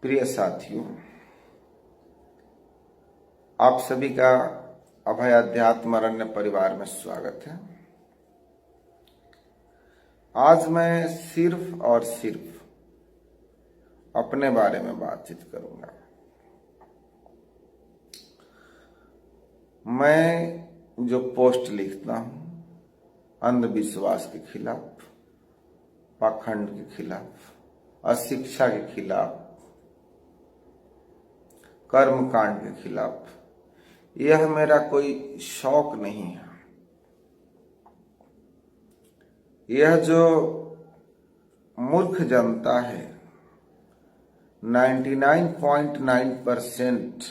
प्रिय साथियों, आप सभी का अभय अध्यात्म अरण्य परिवार में स्वागत है। आज मैं सिर्फ और सिर्फ अपने बारे में बातचीत करूंगा। मैं जो पोस्ट लिखता हूं अंधविश्वास के खिलाफ, पाखंड के खिलाफ, अशिक्षा के खिलाफ, कर्मकांड के खिलाफ, यह मेरा कोई शौक नहीं है। यह जो मूर्ख जनता है, 99.9%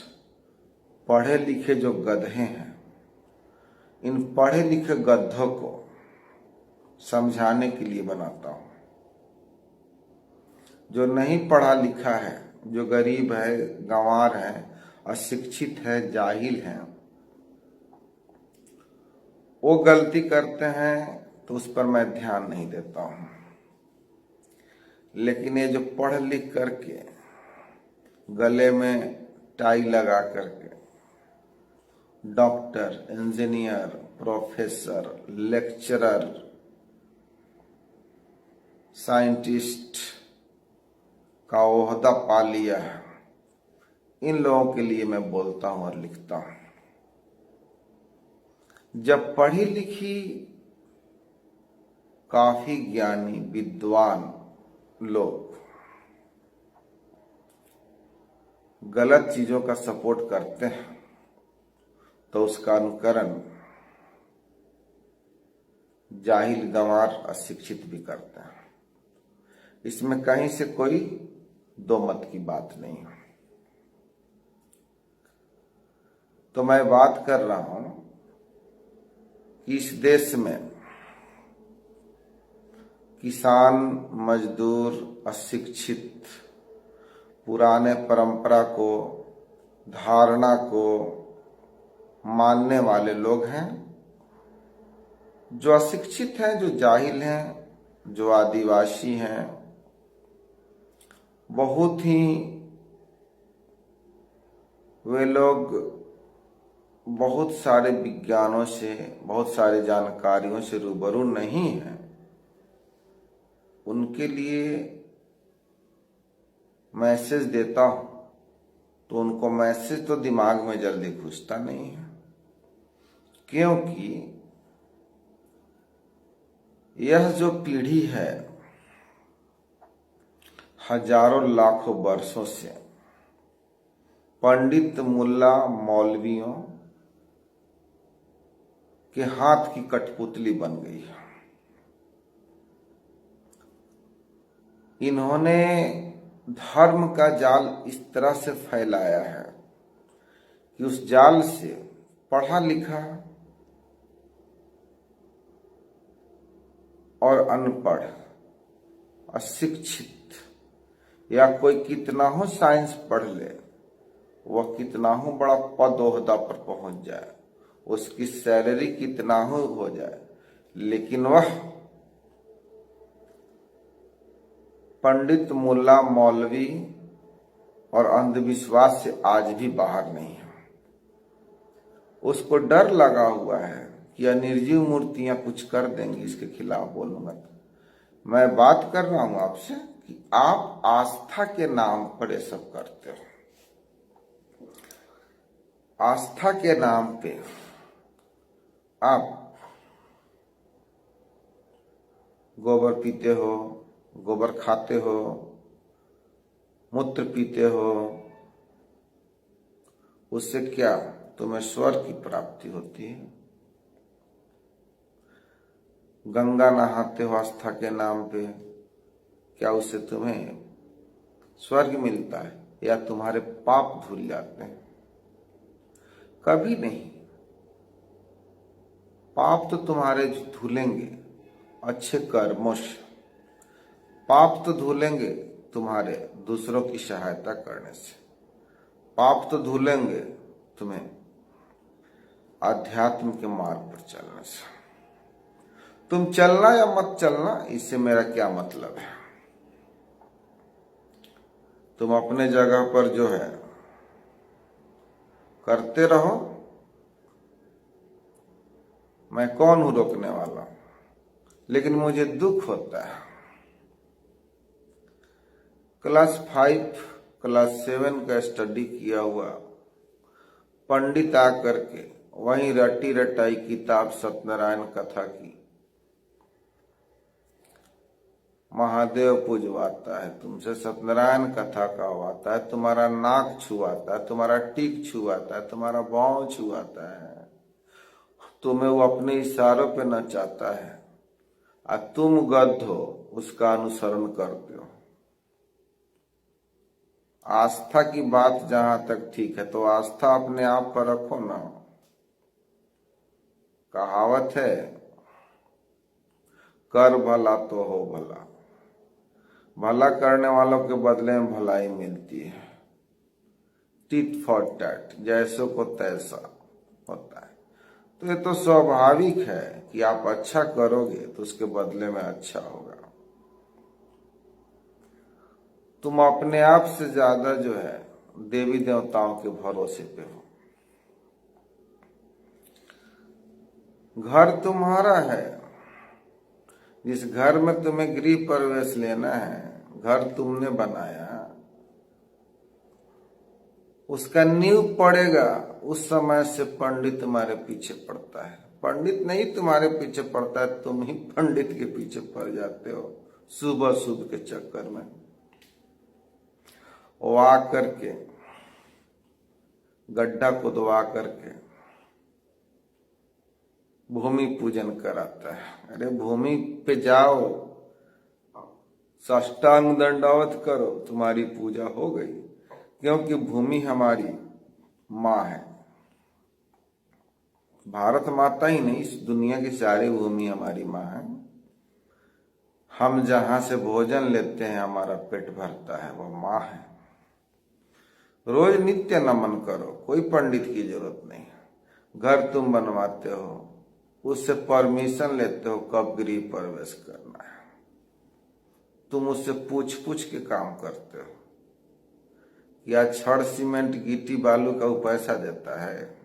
पढ़े लिखे जो गधे हैं, इन पढ़े लिखे गधों को समझाने के लिए बनाता हूं। जो नहीं पढ़ा लिखा है, जो गरीब है, गंवार है, अशिक्षित है, जाहिल है, वो गलती करते हैं तो उस पर मैं ध्यान नहीं देता हूं। लेकिन ये जो पढ़ लिख करके गले में टाई लगा करके doctor, engineer, professor, lecturer, scientist का ओहदा पा लिया है, इन लोगों के लिए मैं बोलता हूं और लिखता हूं। जब पढ़ी लिखी, काफी ज्ञानी, विद्वान लोग गलत चीजों का सपोर्ट करते हैं तो उसका अनुकरण जाहिल, गंवार, अशिक्षित भी करते हैं। इसमें कहीं से कोई दो मत की बात नहीं है। तो मैं बात कर रहा हूं कि इस देश में किसान, मजदूर, अशिक्षित, पुराने परंपरा को, धारणा को मानने वाले लोग हैं, जो अशिक्षित हैं, जो जाहिल हैं, जो आदिवासी हैं, बहुत ही वे लोग बहुत सारे विज्ञानों से, बहुत सारे जानकारियों से रूबरू नहीं हैं। उनके लिए मैसेज देता हूं तो उनको मैसेज तो दिमाग में जल्दी घुसता नहीं है, क्योंकि यह जो पीढ़ी है हजारों लाखों वर्षों से पंडित, मुल्ला, मौलवियों के हाथ की कठपुतली बन गई है। इन्होंने धर्म का जाल इस तरह से फैलाया है कि उस जाल से पढ़ा लिखा और अनपढ़, अशिक्षित, या कोई कितना हो साइंस पढ़ ले, वह कितना हो बड़ा पद ओहदा पर पहुंच जाए, उसकी सैलरी कितना हो जाए, लेकिन वह पंडित, मुल्ला, मौलवी और अंधविश्वास से आज भी बाहर नहीं है। उसको डर लगा हुआ है कि यह निर्जीव मूर्तियां कुछ कर देंगी, इसके खिलाफ बोलूंगा तो। मैं बात कर रहा हूं आपसे कि आप आस्था के नाम पर ये सब करते हो। आस्था के नाम पे आप गोबर पीते हो, गोबर खाते हो, मूत्र पीते हो, उससे क्या तुम्हें स्वर्ग की प्राप्ति होती है। गंगा नहाते हो आस्था के नाम पे, क्या उससे तुम्हें स्वर्ग मिलता है या तुम्हारे पाप धुल जाते हैं? कभी नहीं। पाप तो तुम्हारे धुलेंगे अच्छे कर्मों से, पाप तो धुलेंगे तुम्हारे दूसरों की सहायता करने से, पाप तो धुलेंगे तुम्हें आध्यात्म के मार्ग पर चलने से। तुम चलना या मत चलना, इससे मेरा क्या मतलब है। तुम अपने जगह पर जो है करते रहो, मैं कौन हूं रोकने वाला। लेकिन मुझे दुख होता है, क्लास 5 क्लास 7 का स्टडी किया हुआ पंडित आकर के वहीं रटी रटाई किताब सत्यनारायण कथा की महादेव पूजवाता है, तुमसे सत्यनारायण कथा कहवाता है, तुम्हारा नाक छुआता है, तुम्हारा टीक छुआता है, तुम्हारा बाँव छुआता है, तुम्हें वो अपने इशारों पे नचाता है और तुम गद्ध हो, उसका अनुसरण करते हो। आस्था की बात जहां तक ठीक है, तो आस्था अपने आप पर रखो ना। कहावत है, कर भला तो हो भला, भला करने वालों के बदले में भलाई मिलती है। टिट फॉर टैट, जैसो को तैसा होता है। तो ये तो स्वाभाविक है कि आप अच्छा करोगे तो उसके बदले में अच्छा होगा। तुम अपने आप से ज्यादा जो है देवी देवताओं के भरोसे पे हो। घर तुम्हारा है, जिस घर में तुम्हें गृह प्रवेश लेना है, घर तुमने बनाया, उसका नींव पड़ेगा, उस समय से पंडित तुम्हारे पीछे पड़ता है। पंडित नहीं तुम्हारे पीछे पड़ता है, तुम ही पंडित के पीछे पड़ जाते हो सुबह शुभ के चक्कर में। वो आ करके गड्ढा खुदवा करके भूमि पूजन कराता है। अरे भूमि पे जाओ, साष्टांग दंडवत करो, तुम्हारी पूजा हो गई। क्योंकि भूमि हमारी माँ है। भारत माता ही नहीं, इस दुनिया की सारी भूमि हमारी माँ है। हम जहां से भोजन लेते हैं, हमारा पेट भरता है, वो माँ है। रोज नित्य नमन करो, कोई पंडित की जरूरत नहीं। घर तुम बनवाते हो, उससे परमिशन लेते हो कब गृह प्रवेश करना है, तुम उससे पूछ पूछ के काम करते हो। या छड़ सीमेंट गिट्टी बालू का वो पैसा देता है,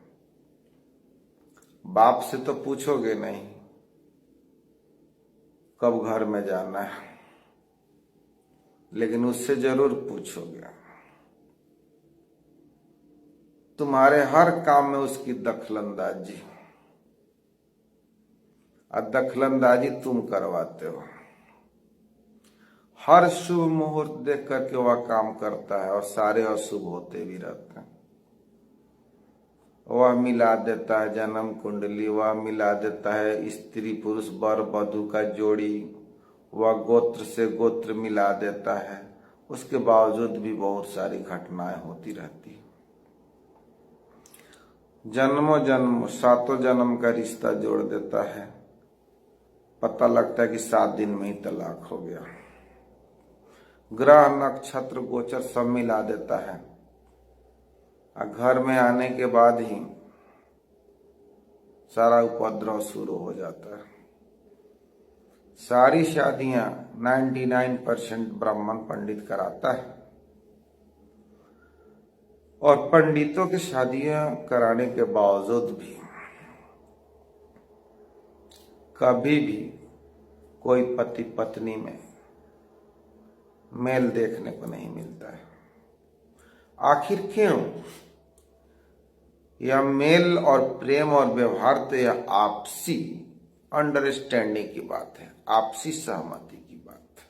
बाप से तो पूछोगे नहीं कब घर में जाना है, लेकिन उससे जरूर पूछोगे। तुम्हारे हर काम में उसकी दखलंदाजी, और दखलंदाजी तुम करवाते हो। हर शुभ मुहूर्त देख करके वह काम करता है और सारे अशुभ होते भी रहते हैं। वह मिला देता है जन्म कुंडली, वह मिला देता है स्त्री पुरुष वर वधु का जोड़ी, वह गोत्र से गोत्र मिला देता है। उसके बावजूद भी बहुत सारी घटनाएं होती रहती है। जन्मों जन्म 7 जन्म का रिश्ता जोड़ देता है। पता लगता है कि 7 दिन में ही तलाक हो गया। ग्रह नक्षत्र गोचर सब मिला देता है, और घर में आने के बाद ही सारा उपद्रव शुरू हो जाता है। सारी शादियां 99% ब्राह्मण पंडित कराता है, और पंडितों की शादियां कराने के बावजूद भी कभी भी कोई पति पत्नी में मेल देखने को नहीं मिलता है। आखिर क्यों? यह मेल और प्रेम और व्यवहार तो यह आपसी अंडरस्टैंडिंग की बात है, आपसी सहमति की बात है।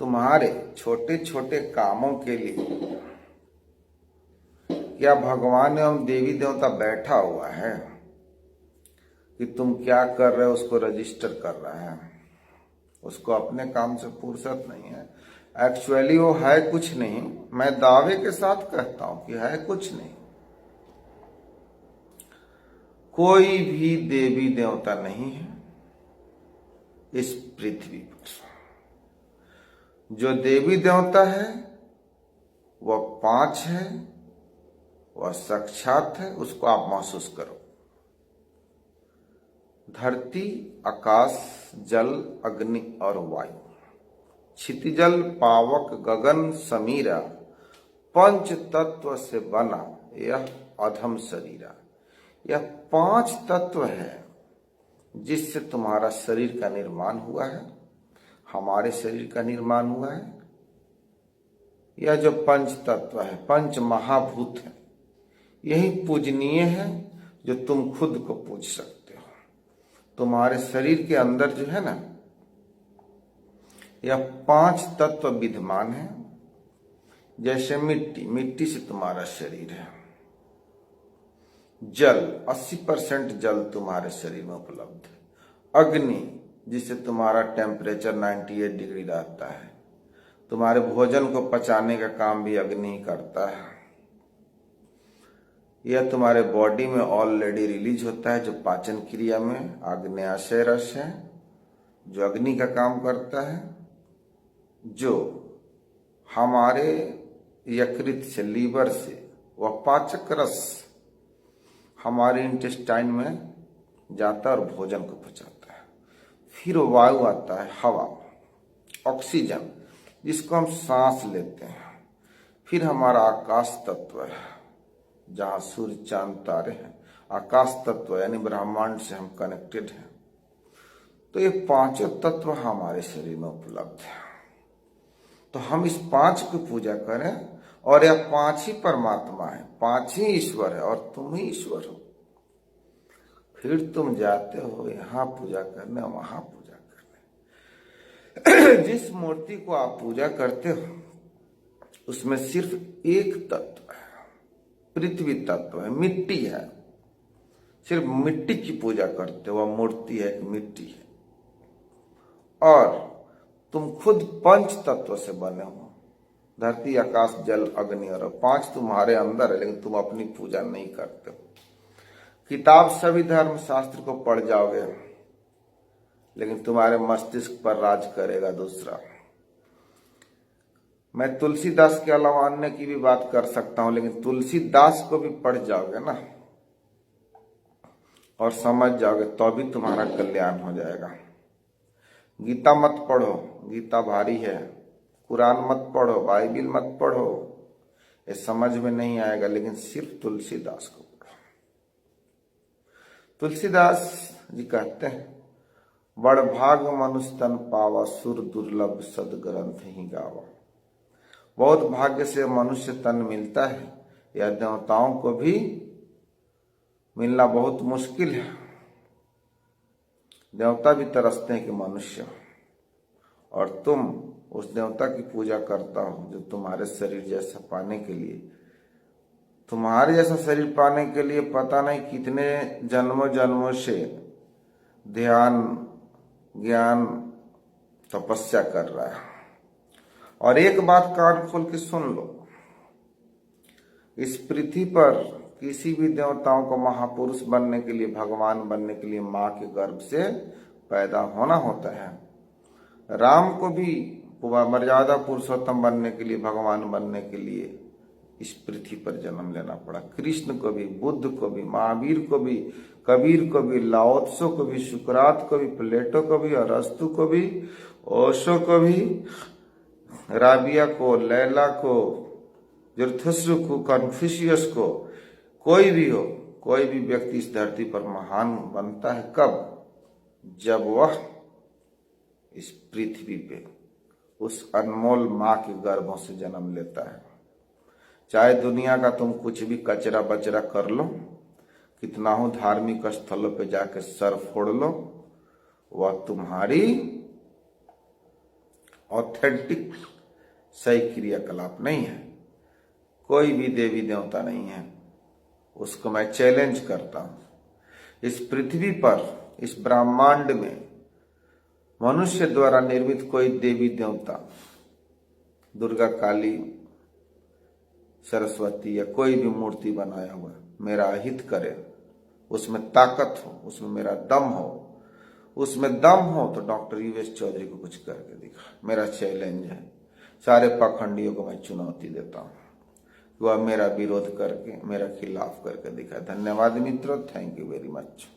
तुम्हारे छोटे छोटे कामों के लिए क्या भगवान एवं देवी देवता बैठा हुआ है कि तुम क्या कर रहे हो उसको रजिस्टर कर रहा है? उसको अपने काम से फुर्सत नहीं है। एक्चुअली वो है कुछ नहीं, मैं दावे के साथ कहता हूं कि है कुछ नहीं। कोई भी देवी देवता नहीं है इस पृथ्वी पर। जो देवी देवता है वह 5 है, वह साक्षात है, उसको आप महसूस करो। धरती, आकाश, जल, अग्नि और वायु, क्षितिजल पावक गगन समीरा, पंच तत्व से बना यह अधम शरीरा। यह 5 तत्व है जिससे तुम्हारा शरीर का निर्माण हुआ है, हमारे शरीर का निर्माण हुआ है। यह जो पंच तत्व है, पंच महाभूत है, यही पूजनीय है जो तुम खुद को पूज सकते हो। तुम्हारे शरीर के अंदर जो है ना, यह 5 तत्व विद्यमान है। जैसे मिट्टी, मिट्टी से तुम्हारा शरीर है। जल, 80% जल तुम्हारे शरीर में उपलब्ध है। अग्नि, जिससे तुम्हारा टेम्परेचर 98 डिग्री रहता है। तुम्हारे भोजन को पचाने का काम भी अग्नि करता है। यह तुम्हारे बॉडी में ऑलरेडी रिलीज होता है, जो पाचन क्रिया में आग्नेयाशय रस है, जो अग्नि का काम करता है, जो हमारे यकृत से, लीवर से, वह पाचक रस हमारे इंटेस्टाइन में जाता है और भोजन को पचाता है। फिर वायु आता है, हवा, ऑक्सीजन, जिसको हम सांस लेते हैं। फिर हमारा आकाश तत्व है, जहां सूर्य चांद तारे हैं। आकाश तत्व यानी ब्रह्मांड से हम कनेक्टेड हैं। तो ये 5 तत्व हमारे शरीर में उपलब्ध है। तो हम इस 5 की पूजा करें, और यह 5 ही परमात्मा है, 5 ही ईश्वर है, और तुम ही ईश्वर हो। फिर तुम जाते हो यहाँ पूजा करने, वहां पूजा करने। जिस मूर्ति को आप पूजा करते हो उसमें सिर्फ एक तत्व है, पृथ्वी तत्व है, मिट्टी है। सिर्फ मिट्टी की पूजा करते हो, वह मूर्ति है, एक मिट्टी है। और तुम खुद 5 तत्व से बने हो, धरती, आकाश, जल, अग्नि, और 5 तुम्हारे अंदर है, लेकिन तुम अपनी पूजा नहीं करते हो। किताब सभी धर्म शास्त्र को पढ़ जाओगे, लेकिन तुम्हारे मस्तिष्क पर राज करेगा दूसरा। मैं तुलसीदास के अलावा अन्य की भी बात कर सकता हूं, लेकिन तुलसीदास को भी पढ़ जाओगे ना और समझ जाओगे, तो भी तुम्हारा कल्याण हो जाएगा। गीता मत पढ़ो, गीता भारी है। कुरान मत पढ़ो, बाइबिल मत पढ़ो, ये समझ में नहीं आएगा। लेकिन सिर्फ तुलसीदास को पढ़ो। तुलसीदास जी कहते हैं, बड़ भाग मनुष्य तन पावा, सुर दुर्लभ सदग्रंथ ही गावा। बहुत भाग्य से मनुष्य तन मिलता है, यह देवताओं को भी मिलना बहुत मुश्किल है। देवता भी तरसते हैं कि मनुष्य, और तुम उस देवता की पूजा करता हो जो तुम्हारे शरीर जैसा पाने के लिए, तुम्हारे जैसा शरीर पाने के लिए पता नहीं कितने जन्मों जन्मों से ध्यान, ज्ञान, तपस्या कर रहा है। और एक बात कान खोल के सुन लो, इस पृथ्वी पर किसी भी देवताओं को महापुरुष बनने के लिए, भगवान बनने के लिए माँ के गर्भ से पैदा होना होता है। राम को भी मर्यादा पुरुषोत्तम बनने के लिए, भगवान बनने के लिए इस पृथ्वी पर जन्म लेना पड़ा। कृष्ण को भी, बुद्ध को भी, महावीर को भी, कबीर को भी, लाओ त्सो को भी, सुकरात को भी, प्लेटो को भी, अरस्तु को भी, ओशो को भी, राबिया को, लैला को, जरथुस्त्र को, कन्फ्यूशियस को, कोई भी हो, कोई भी व्यक्ति इस धरती पर महान बनता है कब? जब वह इस पृथ्वी पे उस अनमोल माँ के गर्भों से जन्म लेता है। चाहे दुनिया का तुम कुछ भी कचरा बचरा कर लो, कितना हो धार्मिक स्थलों पे जाके सर फोड़ लो, वह तुम्हारी ऑथेंटिक सही क्रियाकलाप नहीं है। कोई भी देवी देवता नहीं है, उसको मैं चैलेंज करता हूं। इस पृथ्वी पर, इस ब्रह्मांड में मनुष्य द्वारा निर्मित कोई देवी देवता, दुर्गा, काली, सरस्वती या कोई भी मूर्ति बनाया हुआ मेरा अहित करे, उसमें ताकत हो, उसमें मेरा दम हो, उसमें दम हो तो डॉक्टर यूएस चौधरी को कुछ करके दिखा। मेरा चैलेंज है। सारे पाखंडियों को मैं चुनौती देता हूं, वह मेरा विरोध करके, मेरा खिलाफ करके दिखाए। धन्यवाद मित्रों, थैंक यू वेरी मच।